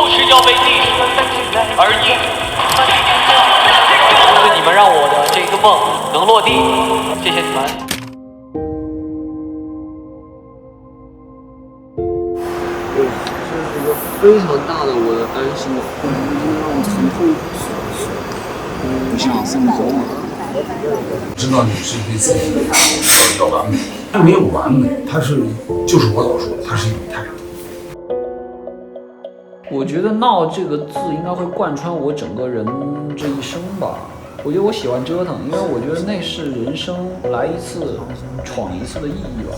就是要为历史而毅。就是你们让我的这个梦能落地，谢谢你们。这是一个非常大的我的担心，让我很痛苦。不想生活嘛。知道你是对自己要完美，它没有完美，它就是我老说，它是一种态度。我觉得闹这个字应该会贯穿我整个人这一生吧。我觉得我喜欢折腾，因为我觉得那是人生来一次闯一次的意义吧。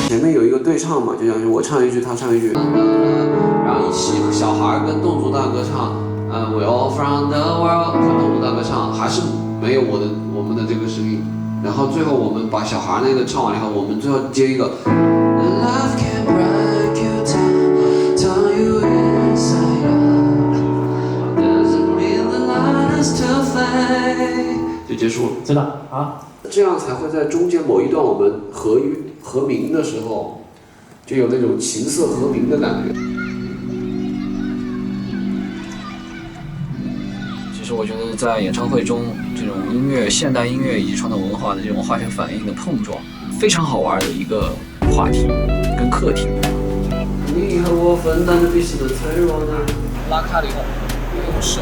前面有一个对唱嘛，就像我唱一句，他唱一句，然后一起小孩跟侗族大哥唱，We all from the world， 和侗族大哥唱，还是没有我们的这个声音。然后最后我们把小孩那个唱完以后，我们最后接一个 Love can break you down, turn you inside out, doesn't really let us to fade， 就结束了。真的啊？这样才会在中间某一段我们和鸣的时候，就有那种琴瑟和鸣的感觉。其实我觉得在演唱会中，这种音乐、现代音乐以及传统文化的这种化学反应的碰撞，非常好玩的一个话题跟课题。你和我分担着彼此的脆弱呢。拉开了以后，用手，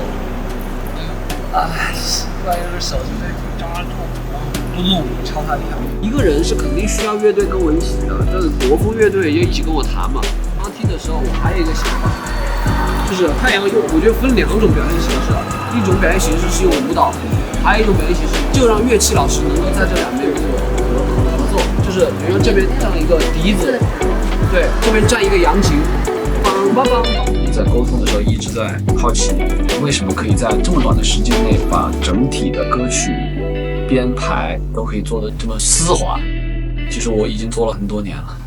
习惯用手就在抓住，不动敲它一下。一个人是肯定需要乐队跟我一起的，这个国风乐队也一起跟我弹嘛。刚听的时候，我还有一个想法，就是太阳用，我觉得分两种表现形式，一种表现形式是用舞蹈，还有一种表现形式就让乐器老师能够在这两边合作，就是比如说这边站一个笛子，对，这边站一个扬琴，梆梆梆。在沟通的时候一直在好奇，为什么可以在这么短的时间内把整体的歌曲编排都可以做得这么丝滑？其实我已经做了很多年了。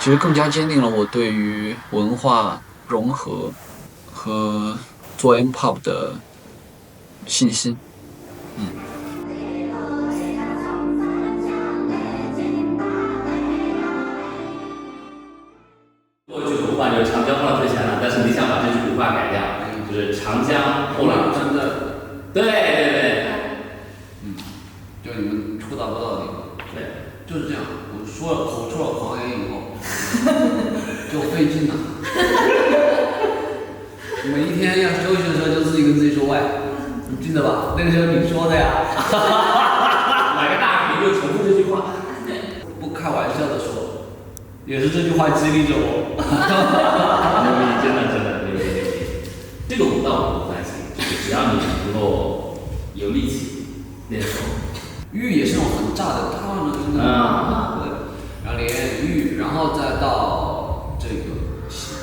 其实更加坚定了我对于文化融合和做 M-pop 的信心。最后一句古话就是长江后浪推前浪，但是你想把这句古话改掉，就是长江后浪真的，对对对，就你们出道不到的地方，对，就是这样。我说了口出了狂言以后，就费劲了。每一天要休息的时候，就自己跟自己说：“喂，你记得吧？那个时候你说的呀。”买个大饼就重复这句话，不开玩笑的说，也是这句话激励着我。牛逼，真的牛逼。这个舞蹈我不担心，就是只要你能够有力气练手。玉也是那种很炸的，大浪的真的。对，然后连玉，然后再到这个戏。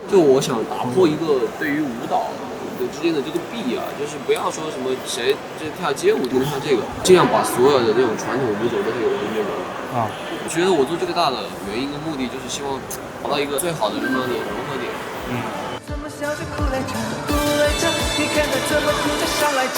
就我想打破一个对于舞蹈之间的这个壁啊，就是不要说什么谁这跳街舞就能跳这个，尽量把所有的这种传统舞种都是有音乐的。啊，我觉得我做这个大的原因跟目的就是希望找到一个最好的人的融合点。怎么笑着哭来着，哭来着，你看他怎么哭着笑来着。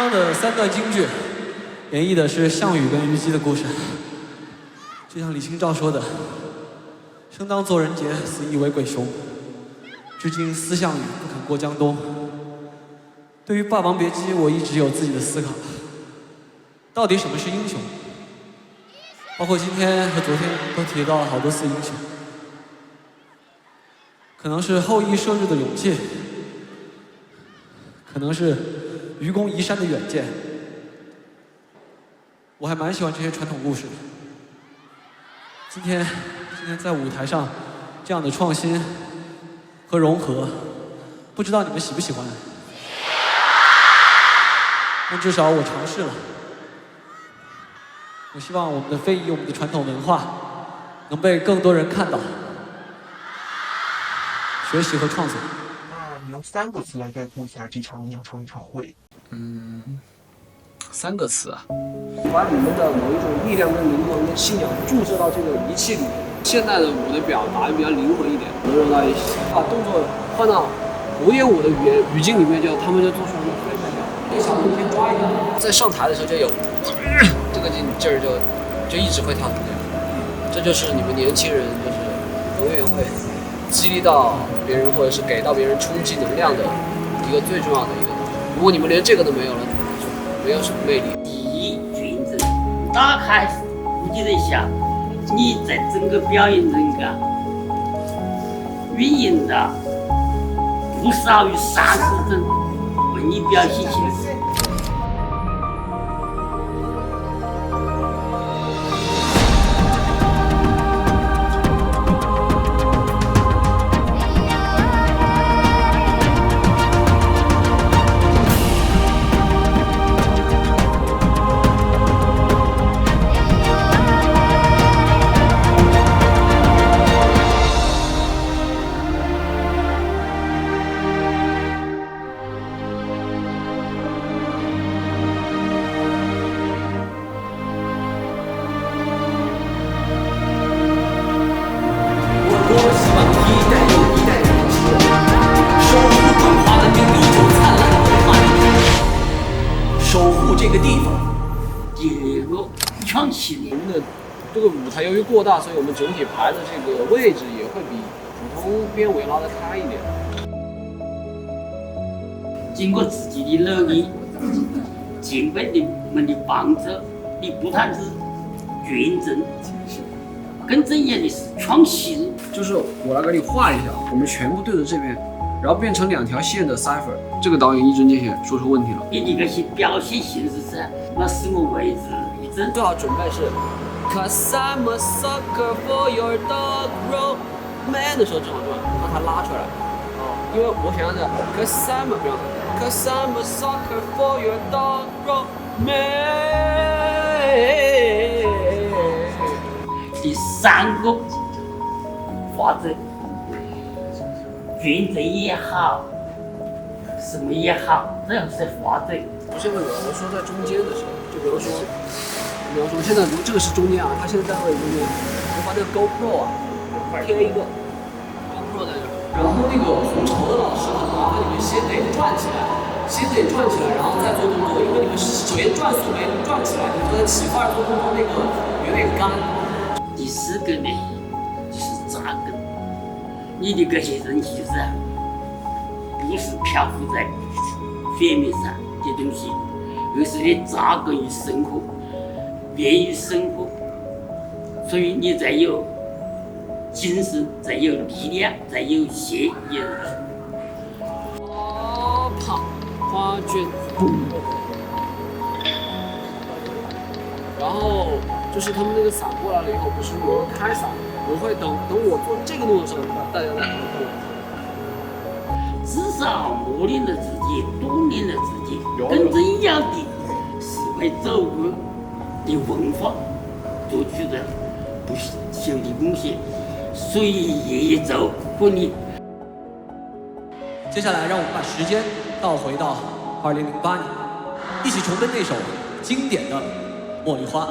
刚的3段京剧，演绎的是项羽跟虞姬的故事。就像李清照说的：“生当作人杰，死亦为鬼雄。至今思项羽，不肯过江东。”对于《霸王别姬》，我一直有自己的思考。到底什么是英雄？包括今天和昨天都提到了好多次英雄。可能是后羿射日的勇气，可能是愚公移山的远见。我还蛮喜欢这些传统故事的。今天在舞台上这样的创新和融合，不知道你们喜不喜欢？但至少我尝试了。我希望我们的非遗，我们的传统文化，能被更多人看到、学习和创作。那用3个词来概括一下这场鸟巢演唱会。3个词啊。把你们的某一种力量跟灵魂跟信仰注射到这个仪器里面。现代的舞的表达比较灵魂一点，能融到一起，把动作换到古典舞的语境里面，他们就做出一个非常表。一小空先抓一下，在上台的时候就有这个劲儿就一直会跳成这样。这就是你们年轻人就是永远会激励到别人，或者是给到别人冲击能量的一个最重要的一个东西。如果你们连这个都没有了，就没有什么魅力。第一，军人打开你的想，你在整个表演中运营的不少于30种为你表现形式。这个舞台由于过大，所以我们整体排的这个位置也会比普通边围拉得开一点。经过自己的努力，前辈们的帮助，你不但是传承，更重要的是创新。就是我来给你画一下，我们全部对着这边，然后变成2条线的 cipher。这个导演一针见血说出问题了。你的这些表现形式噻，那使我为之一振。最好准备是 Cause I'm a sucker for your dog roll man 的时候正好对吧？让它拉出来。因为我想要的 Cause I'm a sucker for your dog roll man。第3个法则，传承也好，什么也好，只要是法则。现在我说在中间的时候，就比如说现在这个是中间啊，他现在在位中间，我把那个 GoPro 啊贴一个 GoPro 在这，然后那个红绸的老师很麻烦，你们先得转起来，然后再做动作，因为你们首先转速没转起来，你们起范做动作那个有点干。第4个呢，就是扎根。你的这些人其实啊，不是漂浮在水面上的东西，而是你扎根于生活，源于生活，所以你才有精神，才有力量，才有血有肉。跑花卷，然后就是他们那个伞过来了以后，不是我开伞，我会等我做这个动作的时候，大家再跟我。至少磨练了自己，锻炼了自己。更重要的是为祖国的文化做出了不朽的贡献。所以也走过你。接下来，让我们把时间倒回到2008年，一起重温那首经典的《茉莉花》。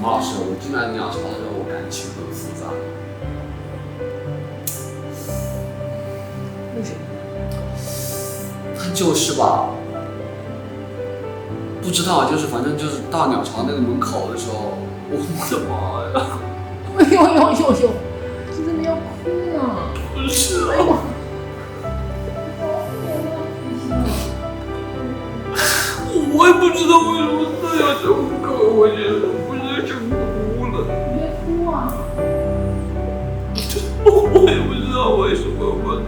马老师，我进来鸟巢的时候，我感情很复杂。为什么？他就是吧，不知道，就是反正就是到鸟巢那个门口的时候，我的妈呀！哎呦，你怎么要哭呢？不是啊。我也不知道为什么他要这么搞，我觉得我就想哭了。别哭啊！我也不知道为什么，反正。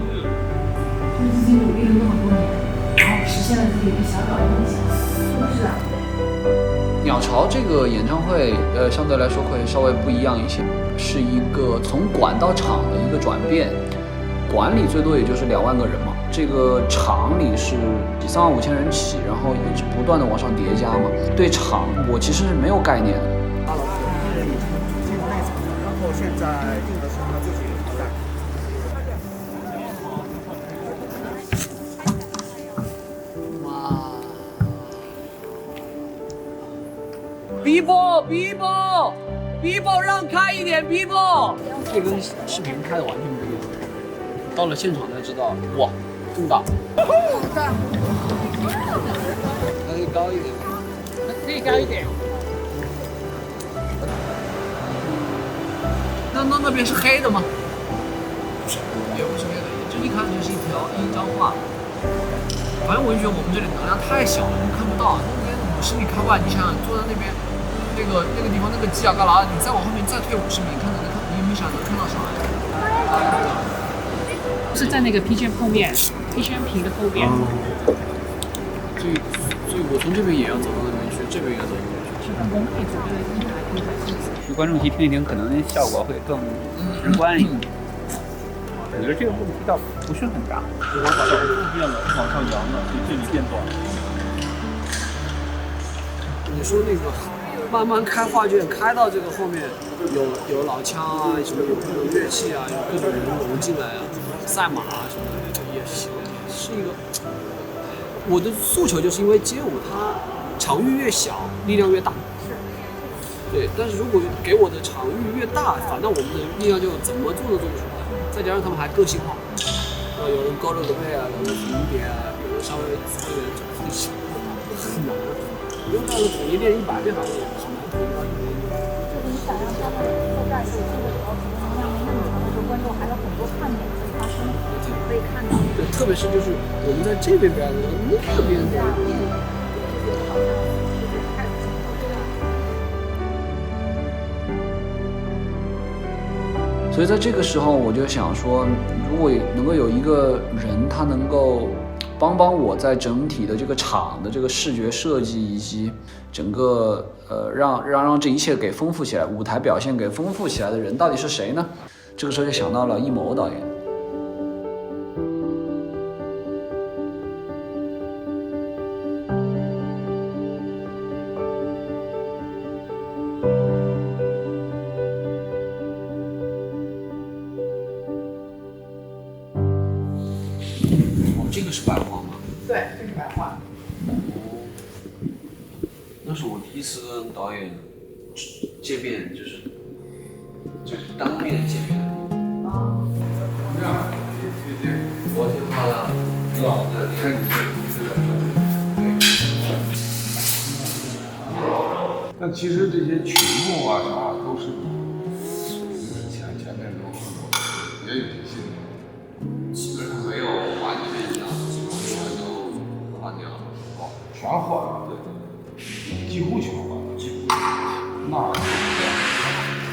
你自己努力了那么多年，然后实现了自己的小小的梦想，是不是啊？鸟巢这个演唱会，相对来说会稍微不一样一些，是一个从馆到场的一个转变。馆里最多也就是2万个人嘛，这个场里是3万5千人起，然后一直不断的往上叠加嘛。对场，我其实是没有概念的。大老师1人已经进入内场了，然后现在定的是他自己的挑战。Bibo，让开一点 ，Bibo。这跟视频拍的完全不一样。到了现场才知道，哇，更大。好大。它可以高一点吗？可以高一点。那边是黑的吗？也不是黑的，这一看就是一张画。反正我就觉得我们这里能量太小了，看不到。那边50米开外，你想想坐在那边，那个地方那个犄角旮旯，你再往后面再退50米，你想能看到啥呀？是在那个 PGM 后面 ，PGM 屏的后边。所以我从这边也要走到那边去，这边也要走到那边去。是办公可以走这个一排可以在这里。去观众席听一听，可能效果会更直观一点。我觉得这个问题倒不是很大，我把角度变了，往上扬了，所以这里变短了。你说那个慢慢开画卷，开到这个后面有老枪啊，什么有各种乐器啊，有各种人融进来啊，赛马啊什么的，也是一个。我的诉求就是因为街舞它场域越小，力量越大。对，但是如果给我的场域越大，反倒我们的力量就怎么做都做不出来。再加上他们还个性化，有人高了个背啊，有人平点啊，有人稍微粗一点，很难。不用这样统一练100遍好像也很难统一到100遍。就是你想让他们在战术这个时候，可能能量没那么强的时候，观众还有很多看点可以发生，可以看到。对，特别是就是我们在这边表演的时候，那边的。所以在这个时候，我就想说，如果能够有一个人，他能够帮我在整体的这个场的这个视觉设计以及整个让这一切给丰富起来，舞台表现给丰富起来的人到底是谁呢？这个时候就想到了易谋导演。这个是白画吗？对，这是白画。那是我第一次跟导演见面，就是当面见面。这样，我挺好的。是吧？你看你这。但其实这些曲目啊啥都是前面都也有些新的。基本上没有完全一样，基本上全都换掉了。哦，全换了，对，几乎全换了，几乎。那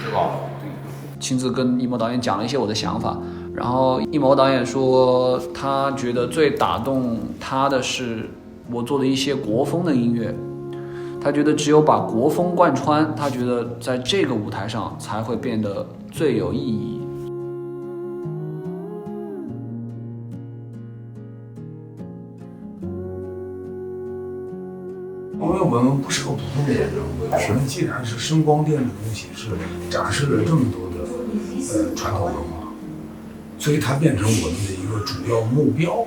对吧？亲自跟易谋导演讲了一些我的想法，然后易谋导演说，他觉得最打动他的是我做的一些国风的音乐，他觉得只有把国风贯穿，他觉得在这个舞台上才会变得最有意义。因为我们不是个普通的演唱会，既然是声光电的东西，是展示了这么多的传统文化，所以它变成我们的一个主要目标。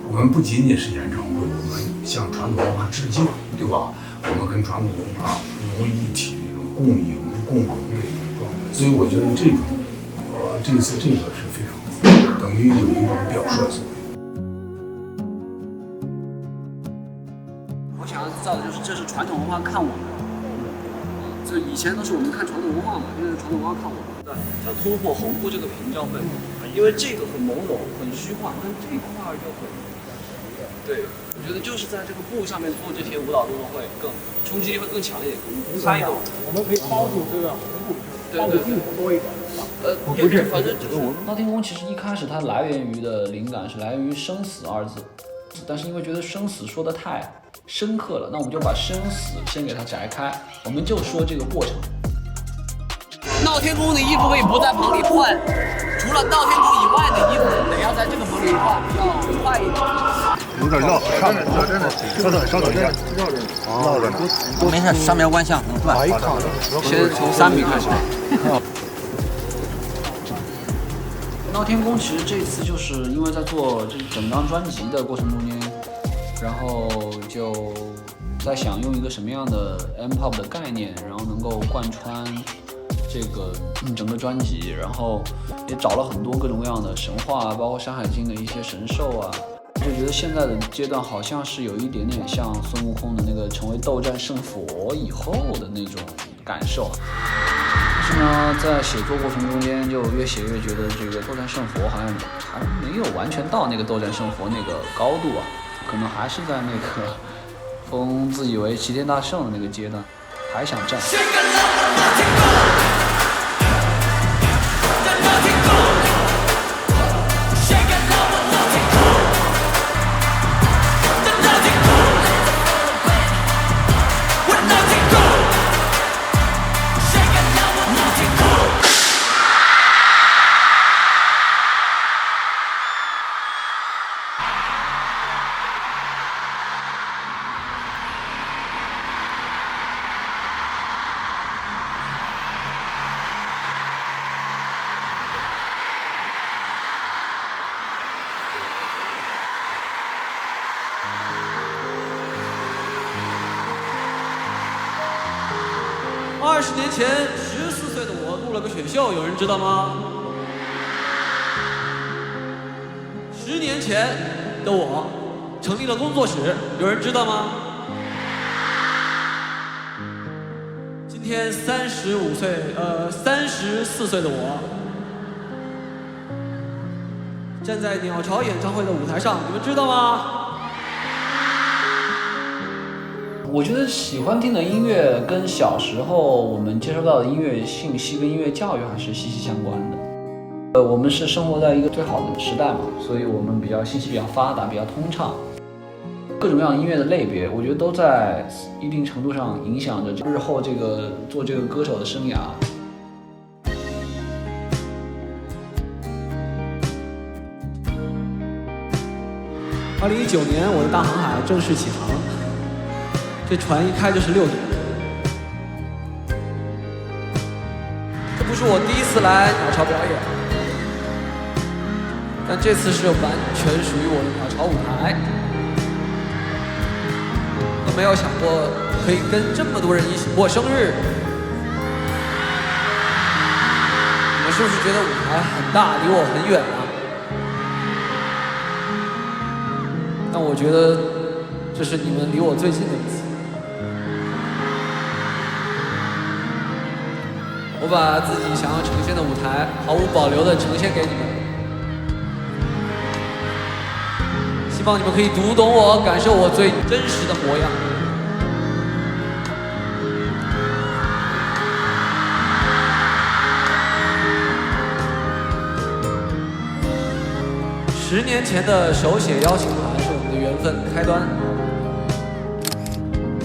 我们不仅仅是演唱会，我们向传统文化致敬，对吧？我们跟传统文化融为一体，那种共赢共荣的一种状态。所以我觉得这种，这次这个是非常好，等于有一种表率作用。我想要造的就是，这是传统文化看我们。这以前都是我们看传统文化嘛，现在是传统文化看我们。对，要突破红布这个屏障被，因为这个很朦胧、很虚幻，但这一块就很。对，我觉得就是在这个布上面做这些舞蹈动作会更冲击力会更强一点，参与度。我们可以包住这个红布，对对对，多一点。不是，反正闹天宫其实一开始它来源于的灵感是来源于生死二字，但是因为觉得生死说的太深刻了，那我们就把生死先给它摘开，我们就说这个过程。闹天宫的衣服可以不在棚里换，除了闹天宫以外的衣服得要在这个棚里换，要快一点。有点绕，上面真的，稍等一下，绕着呢。没事，上面弯向能转。先从3米开始。闹天宫其实这次就是因为在做这整张专辑的过程中间，然后就在想用一个什么样的 M-pop 的概念，然后能够贯穿这个整个专辑，然后也找了很多各种各样的神话，包括《山海经》的一些神兽啊，就觉得现在的阶段好像是有一点点像孙悟空的那个成为斗战胜佛以后的那种感受。但是呢，在写作过程中间就越写越觉得这个斗战胜佛好像还没有完全到那个斗战胜佛那个高度啊，可能还是在那个封自以为齐天大圣的那个阶段，还想战。20年前，14岁的我录了个选秀，有人知道吗？10年前的我成立了工作室，有人知道吗？今天34岁的我站在鸟巢演唱会的舞台上，你们知道吗？我觉得喜欢听的音乐跟小时候我们接收到的音乐信息跟音乐教育还是息息相关的。我们是生活在一个最好的时代嘛，所以我们信息比较发达，比较通畅。各种各样音乐的类别，我觉得都在一定程度上影响着日后做这个歌手的生涯。2019年，我的大航海正式起航。这船一开就是6点。这不是我第一次来鸟巢表演，但这次是完全属于我的鸟巢舞台。都没有想过可以跟这么多人一起过生日。你们是不是觉得舞台很大，离我很远啊？但我觉得这是你们离我最近的一次。我把自己想要呈现的舞台毫无保留地呈现给你们，希望你们可以读懂我，感受我最真实的模样。10年前的手写邀请函是我们的缘分开端，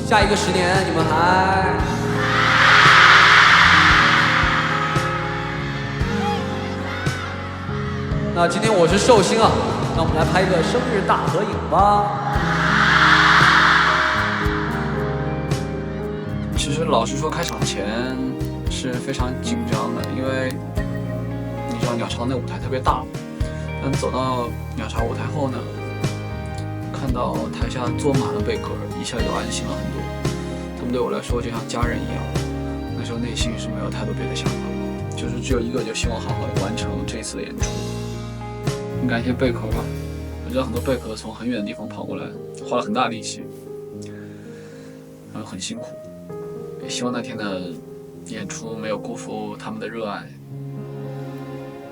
下一个10年你们还那今天我是寿星啊，那我们来拍一个生日大合影吧。其实老实说，开场前是非常紧张的，因为像鸟巢那舞台特别大，但走到鸟巢舞台后呢，看到台下坐满了贝壳，一下就安心了很多。他们对我来说就像家人一样。那时候内心是没有太多别的想法，就是只有一个，就希望好好完成这一次的演出。很感谢贝壳吧，我知道很多贝壳从很远的地方跑过来，花了很大力气，然后很辛苦。也希望那天的演出没有辜负他们的热爱，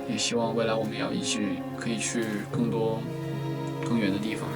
也希望未来我们要一起可以去更多更远的地方。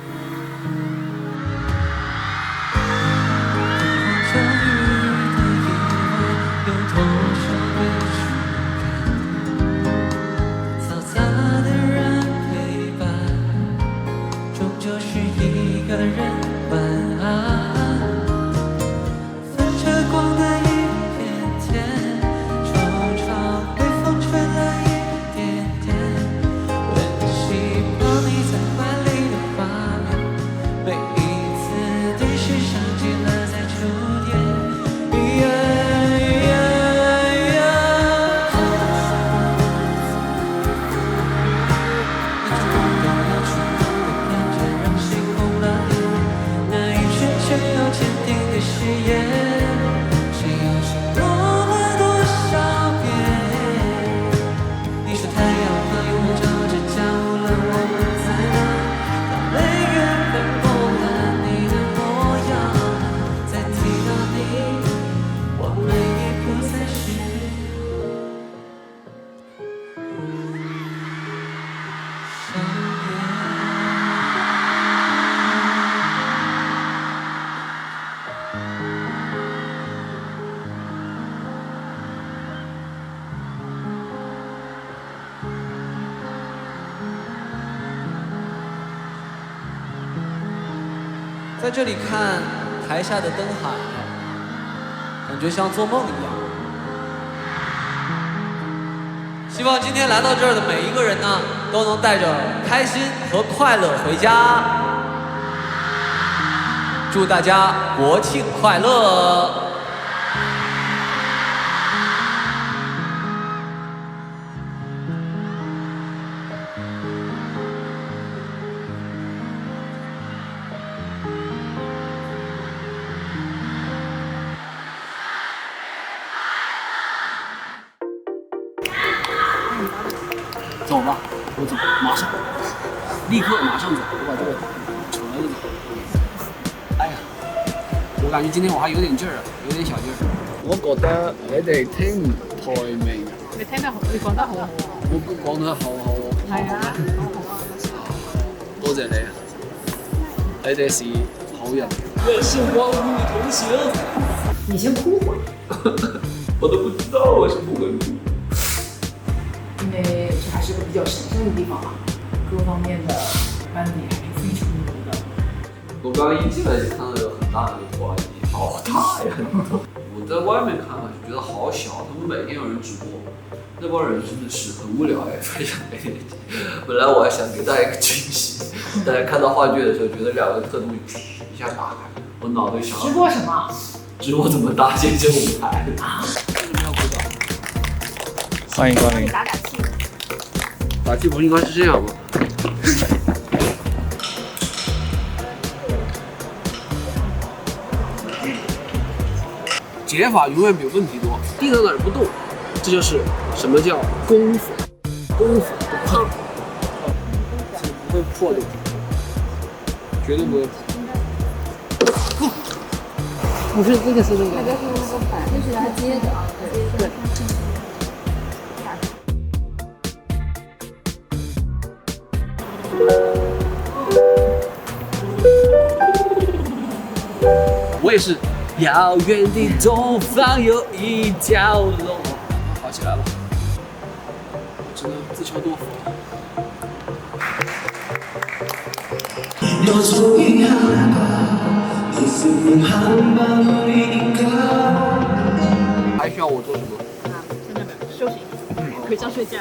在这里看台下的灯海，感觉像做梦一样。希望今天来到这儿的每一个人呢，都能带着开心和快乐回家。祝大家国庆快乐！走吧，我走，马上，立刻马上走，我把这个扯了就走。哎呀，我感覺今天我還有點勁兒，有點小勁兒。我覺得你哋聽唔太明。你聽得好，你講得好好。我講得好好。係啊。多謝你啊！你哋是好人。願時光與你同行。你先哭會兒。我都不知道我是不會哭。因为这还是个比较神圣的地方嘛，各方面的班底还是非常牛的。我刚刚一进来就看到有很大的一个花机，好大呀！我在外面看就觉得好小，他们每天有人直播，那帮人真的是很无聊哎，非常没人。本来我还想给大家一个惊喜，但是看到话剧的时候，觉得两个特东西一下打开，我脑袋想直播什么？直播怎么搭建这舞台？欢迎光临。打打气。打气不应该是这样吗？解法永远比问题多，定在哪儿不动，这就是什么叫功夫，功夫不怕，不会破的，绝对不会破。不是这个是那个，那个是那个板，就是它接的啊，对。我也是。遥远的东方有一条龙，好起来了，只能自求多福。还需要我做什么？现在没有，休息，回家睡觉。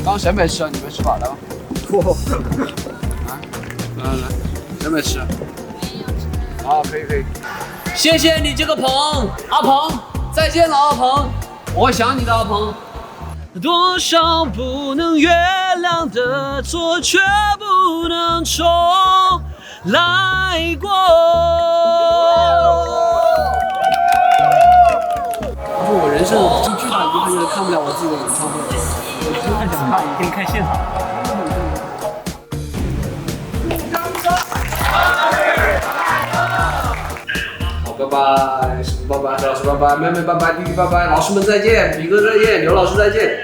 刚谁没吃啊？你没吃吧？来吧。来。谁没吃？好，可以。谢谢你这个鹏，阿鹏，再见了，阿鹏。我想你的，阿鹏。多少不能原谅的错，却不能重来过。我说我人生最巨大的遗憾就是看不了我自己的演唱会。我真的想看，一定看现场。好，拜拜，什么拜拜？老师拜拜，妹妹拜拜，弟弟拜拜，老师们再见，比哥再见，刘老师再见。